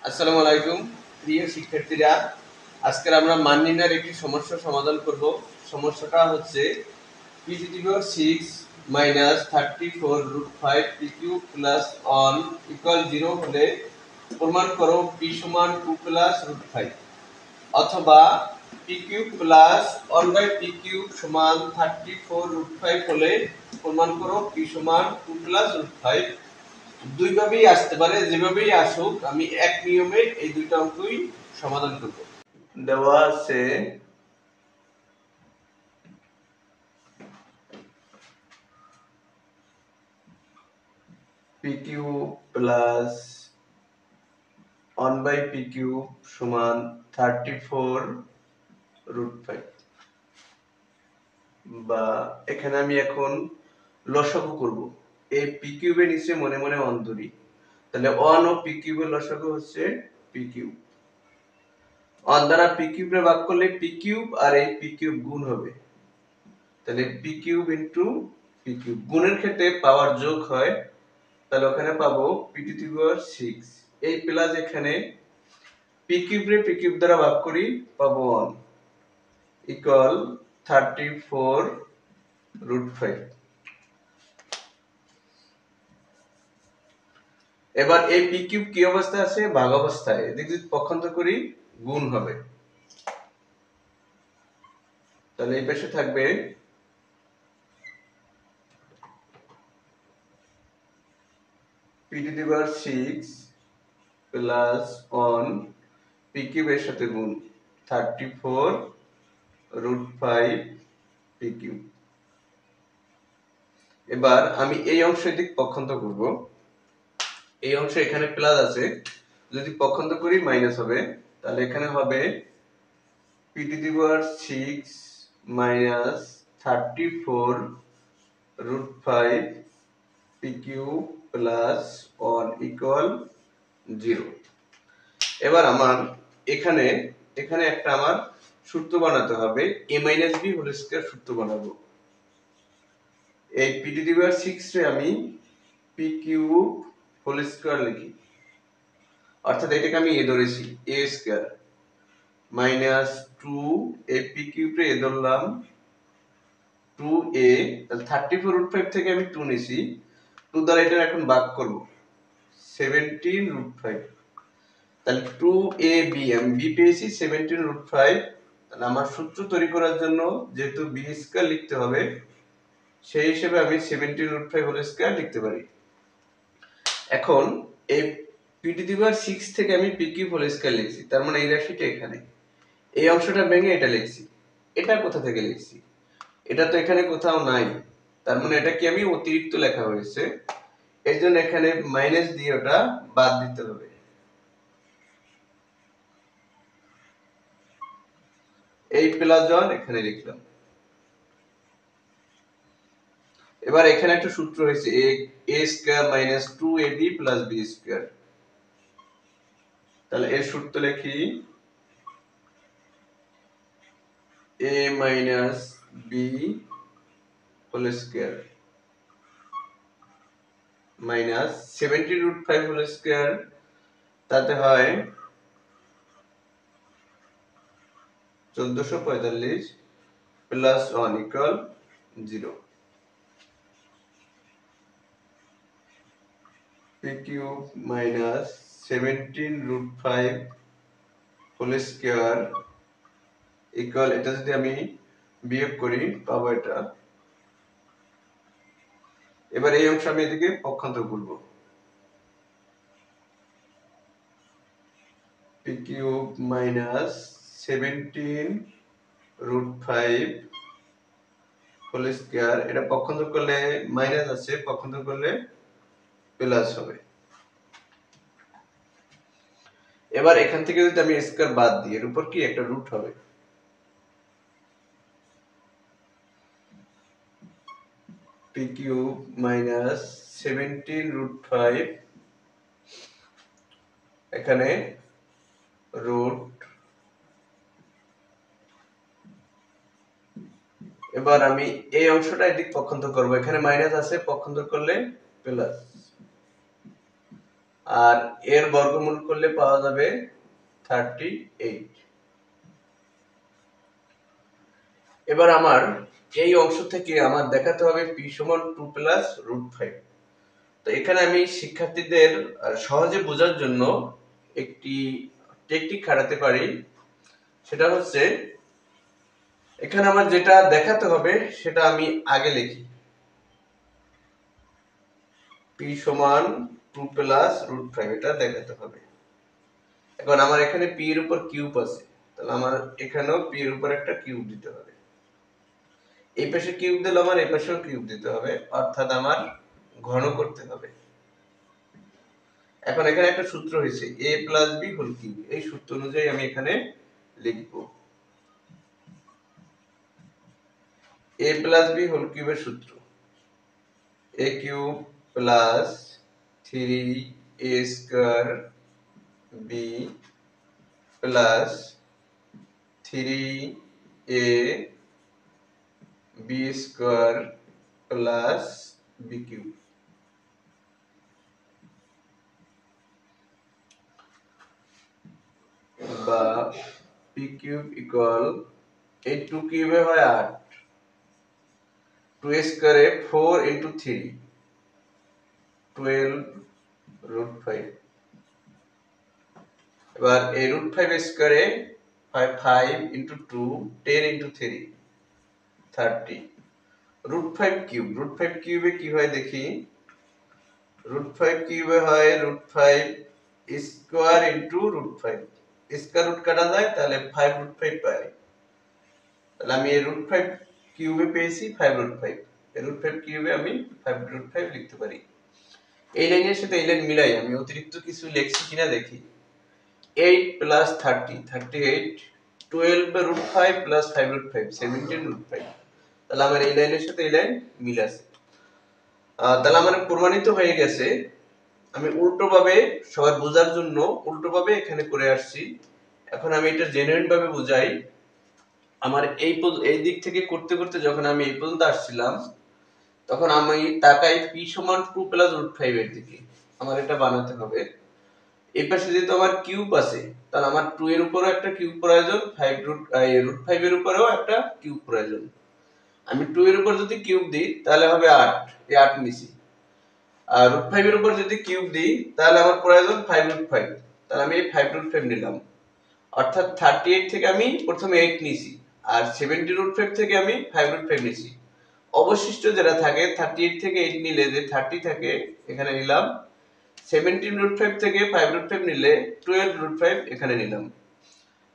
আসসালামু আলাইকুম প্রিয় শিক্ষার্থীরা, আজকে আমরা মান নির্ণয়ের একটি সমস্যার সমাধান করব। সমস্যাটা হচ্ছে p to the power 6 minus 34 root 5 p cube plus 1 equal 0 হলে প্রমাণ করো p সমান 2 plus root 5, অথবা p cube plus 1 by p cube সমান 34 root 5 হলে প্রমাণ করো p সমান 2 plus root 5। দুইভাবেই আসতে পারে, যেভাবেই আসুক আমি এক নিয়মে এই দুইটা অঙ্কই সমাধান করব। দেওয়া আছে p cube plus 1 by p cube সমান 34 রুট 5, বা এখানে আমি এখন লসাগু করব। এই p কিউবের নিচে মনে মনে 1 ধরি, তাহলে 1 ও p কিউবের লসাগু হচ্ছে p কিউব। 1 দ্বারা p কিউবে ভাগ করলে p কিউব আর এই p কিউব গুণ হবে, তাহলে p cube into p cube. গুণের ক্ষেত্রে পাওয়ার যোগ হয়, তাহলে ওখানে পাবো p টু দি পাওয়ার 6। এই প্লাস এখানে p কিউব রে p কিউব দ্বারা ভাগ করি, পাবো 1 ইকুয়াল 34 রুট 5। এবার এই p কিউব কি অবস্থায় আছে? ভাগ অবস্থায়। এদিকে যদি পক্ষান্তর করি গুণ হবে, তাহলে এই পাশে থাকবে p to the power 6 plus 1 p কিউবের সাথে গুণ 34 রুট 5 p কিউব। এবার আমি এই অংশের দিক পক্ষান্তর করব। এই অংশ এখানে প্লাস আছে, যদি পক্ষান্তর করি মাইনাস হবে, তাহলে এখানে হবে p to the power 6 minus 34 root 5 p cube plus 1 equal 0। এবার আমার এখানে এখানে একটা আমার সূত্র বানাতে হবে, a minus b whole square সূত্র বানাবো। এই p টু দি পাওয়ার 6 রে আমি p কিউব হোল স্কয়ার লিখি, অর্থাৎ এটাকে আমি a ধরেছি, a square minus 2 a p cube রে a ধরলাম 2a, তাহলে 34 রুট 5 থেকে আমি 2 নিছি, 2 দ্বারা এটা এখন ভাগ করব 17 রুট 5, তাহলে 2ab আমি b পেয়েছি 17 রুট 5। তাহলে আমার সূত্র তৈরি করার জন্য যেহেতু b স্কয়ার লিখতে হবে, সেই হিসেবে আমি 17 রুট 5 হোল স্কয়ার লিখতে পারি। এখন এই p টু দি পাওয়ার 6 থেকে আমি p কিউব হোল স্কয়ার লিখছি, তার মানে এই রাশিটা এখানে, এই অংশটা ভেঙে এটা লিখছি। এটা কোথা থেকে লিখছি? এটা তো এখানে কোথাও নাই, তার মানে এটা কি আমি অতিরিক্ত লেখা হয়েছে, এর জন্য এখানে মাইনাস দিয়ে ওটা বাদ দিতে হবে। এই প্লাস 1 এখানে লিখলাম। এবার এখানে একটা সূত্র হয়েছে a square minus 2ab plus b square, তাহলে এর সূত্র লিখি a minus b whole square minus 17 root 5 whole square, তাতে হয় 1445 plus 1 equal 0। p cube minus 17 root 5 whole square equal, এটা যদি আমি বিয়োগ করি পাবো এটা। এবার এই অংশ আমি এদিকে পক্ষান্তর করব, p cube minus 17 root 5 whole square, এটা পক্ষান্তর করলে মাইনাস আছে, পক্ষান্তর করলে প্লাস হবে। এবার এখান থেকে যদি আমি স্কয়ার বাদ দিই, এর উপর কি একটা রুট হবে, p কিউব মাইনাস 17 রুট 5 এখানে রুট। এবার আমি এই অংশটা এদিক পক্ষান্তর করব, এখানে মাইনাস আছে, পক্ষান্তর করলে প্লাস। আর এর বর্গমূল করলে পাওয়া যাবে 38। এবার আমার এই অংশ থেকে আমার দেখাতে হবে p সমান 2 প্লাস √5। তো এখানে আমি শিক্ষার্থীদের সহজে বোঝার জন্য একটি টেকনিক খাটাতে পারি, সেটা হচ্ছে এখানে আমার যেটা দেখাতে হবে সেটা আমি আগে লিখি, p সমান 2 প্লাস √5 এটা দেখাতে হবে। এখন আমার এখানে p এর উপর কিউব আছে, তাহলে আমার এখানেও p এর উপর একটা কিউব দিতে হবে। এই পাশে কিউব দিলে আমার এই পাশেও কিউব দিতে হবে, অর্থাৎ আমার ঘন করতে হবে। এখন এখানে একটা সূত্র হয়েছে a plus b whole cube, এই সূত্র অনুযায়ী আমি এখানে লিখব a প্লাস b হোল কিউবের সূত্র a cube plus 3a square b plus 3a b square plus b cube. বা p কিউব ইকুয়াল এই 2 কিউবে হয় 8, 2 স্কয়ারে 4 ইনটু 3 12 √5। এবার এই √5 স্কয়ারে 5 ইনটু 2 10 ইনটু 3 30। √5 কিউব, √5 কিউবে কি হয় দেখি, √5 কিউবে হয় √5 স্কয়ার ইনটু √5, স্কয়ার রুট কাটা যায় তাহলে 5 √5 পাই। তাহলে আমি এই √5 কিউবে পেয়েছি 5 √5, এই √5 কিউবে আমি 5 √5 লিখতে পারি। এই লাইনের সাথে এই লাইন মিলাই আমি অতিরিক্ত কিছু লিখছি কিনা দেখি। 8 প্লাস 30 38, 12 √5 প্লাস 5 √5 17 √5। তাহলে আমার এই লাইনের সাথে এই লাইন মিল আছে। তাহলে আমার প্রমাণিত হয়ে গেছে। আমি উল্টোভাবে সবার বোঝার জন্য উল্টোভাবে এখানে করে আসছি। এখন আমি এটা জেনুইন ভাবে বুঝাই। আমার এই দিক থেকে করতে করতে যখন আমি এই পর্যন্ত আসছিলাম, তখন আমি তাকাই p সমান 2 প্লাস √5 এর দিকে। আমার এটা বানাতে হবে। এই পাশে যেহেতু আমার কিউব আছে, তাহলে আমার 2 এর উপরও একটা কিউব প্রয়োজন, √5 এর উপরেও একটা কিউব প্রয়োজন। আমি 2 এর উপর যদি কিউব দিই তাহলে হবে 8, এই 8 নিছি। আর √5 এর উপর যদি কিউব দিই তাহলে আমার প্রয়োজন 5 √5, তাহলে আমি এই 5 √5 নিলাম। অর্থাৎ 38 থেকে আমি প্রথমে 8 নিছি, আর 70 √5 থেকে আমি 5 √5 নিছি। অবশিষ্ট যেটা থাকে 38 থেকে 8 নিলে যে 30 থাকে এখানে নিলাম, 17 √5 থেকে 5 √5 নিলে 12 √5 এখানে নিলাম।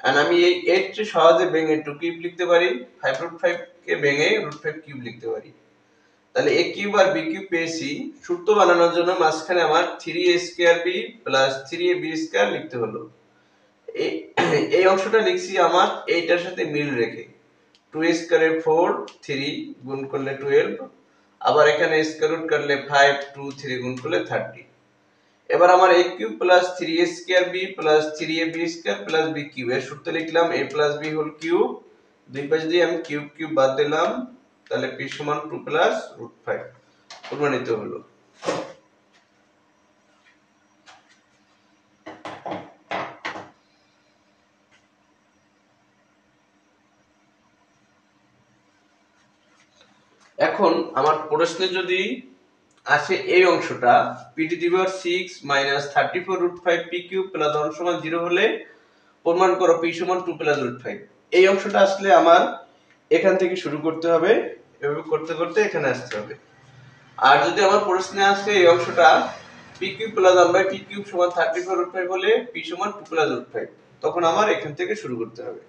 আর আমি এই 8 কে সহজে ভেঙে 2 কিউব লিখতে পারি, 5 √5 কে ভেঙে √5 কিউব লিখতে পারি। তাহলে a কিউব আর b কিউব পেয়েছি। সূত্র বানানোর জন্য মাঝখানে আমার 3a square b plus 3ab square লিখতে হলো। এই অংশটা লিখছি আমার এইটার সাথে মিল রেখে। 2 স্কয়ারে 4, 3 গুণ করলে 12, আবার এখানে স্কয়ার রুট করলে 5, 2 3 গুণ করলে 30। এবার আমার a cube plus 3a square b plus 3ab square plus b cube এর সূত্র লিখলাম a plus b whole cube. দুই পাশে দিয়ে আমি কিউব কিউব বাদ দিলাম, তাহলে p সমান 2 প্লাস √5 প্রমাণিত হলো। এখন আমার প্রশ্নে যদি আসে এই অংশটা p⁻6 - 34 √5 p কিউব প্লাস 1 সমান 0 হলে প্রমাণ করো p সমান 2 প্লাস √5। এই অংশটা আসলে আমার এখান থেকে শুরু করতে হবে, এভাবে করতে করতে এখানে আসতে হবে। আর যদি আমার প্রশ্নে আসে এই অংশটা p cube plus 1 by p cube সমান 34 √5 হলে p সমান 2 প্লাস √5, তখন আমার এখান থেকে শুরু করতে হবে।